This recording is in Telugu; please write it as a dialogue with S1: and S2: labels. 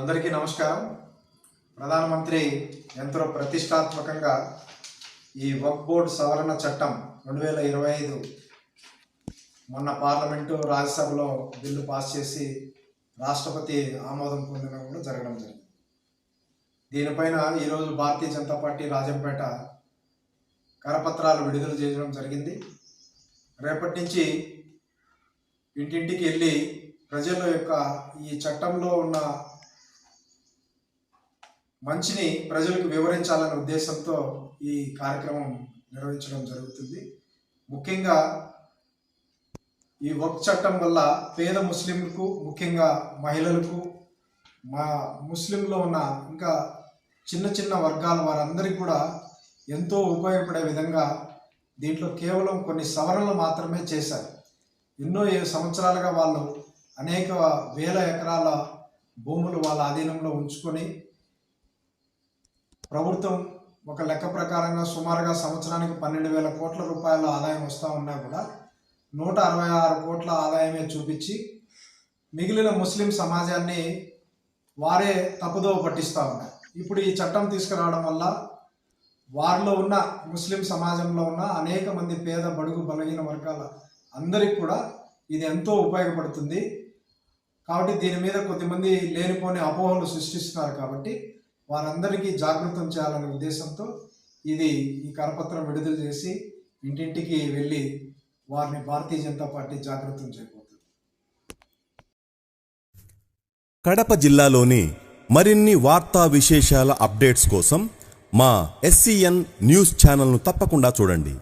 S1: అందరికీ నమస్కారం. ప్రధానమంత్రి ఎంతో ప్రతిష్టాత్మకంగా ఈ వక్ఫ్ బోర్డు సవరణ చట్టం 2025 మొన్న పార్లమెంటు రాజ్యసభలో బిల్లు పాస్ చేసి రాష్ట్రపతి ఆమోదం పొందడం కూడా జరగడం జరిగింది. దీనిపైన ఈరోజు భారతీయ జనతా పార్టీ రాజంపేట కరపత్రాలు విడుదల చేయడం జరిగింది. రేపటి నుంచి ఇంటింటికి వెళ్ళి ప్రజల యొక్క ఈ చట్టంలో ఉన్న మంచిని ప్రజలకు వివరించాలనే ఉద్దేశంతో ఈ కార్యక్రమం నిర్వహించడం జరుగుతుంది. ముఖ్యంగా ఈ వక్ఫ్ చట్టం వల్ల పేద ముస్లింలకు, ముఖ్యంగా మహిళలకు, ముస్లింలో ఉన్న ఇంకా చిన్న చిన్న వర్గాల వారందరికీ కూడా ఎంతో ఉపయోగపడే విధంగా దీంట్లో కేవలం కొన్ని సవరణలు మాత్రమే చేశారు. ఎన్నో సంవత్సరాలుగా వాళ్ళు అనేక వేల ఎకరాల భూములు వాళ్ళ ఆధీనంలో ఉంచుకొని ప్రభుత్వం ఒక లెక్క ప్రకారంగా సుమారుగా సంవత్సరానికి 12,000 కోట్ల రూపాయల ఆదాయం వస్తూ ఉన్నా కూడా 166 కోట్ల ఆదాయమే చూపించి మిగిలిన ముస్లిం సమాజాన్ని వారే తప్పుదోవ పట్టిస్తూ ఉన్నారు. ఇప్పుడు ఈ చట్టం తీసుకురావడం వల్ల వారిలో ఉన్న ముస్లిం సమాజంలో ఉన్న అనేక మంది పేద బడుగు బలహీన వర్గాల అందరికి కూడా ఇది ఎంతో ఉపయోగపడుతుంది. కాబట్టి దీని మీద కొద్దిమంది లేనిపోని అపోహలు సృష్టిస్తున్నారు. కాబట్టి వారందరికీ జాగృతం చేయాలనే ఉద్దేశంతో ఈ కరపత్రం విడుదల చేసి ఇంటింటికి వెళ్ళి వారిని భారతీయ జనతా పార్టీ జాగృతం చేయబోతుంది.
S2: కడప జిల్లాలోని మరిన్ని వార్తా విశేషాల అప్డేట్స్ కోసం మా SCN న్యూస్ ఛానల్ను తప్పకుండా చూడండి.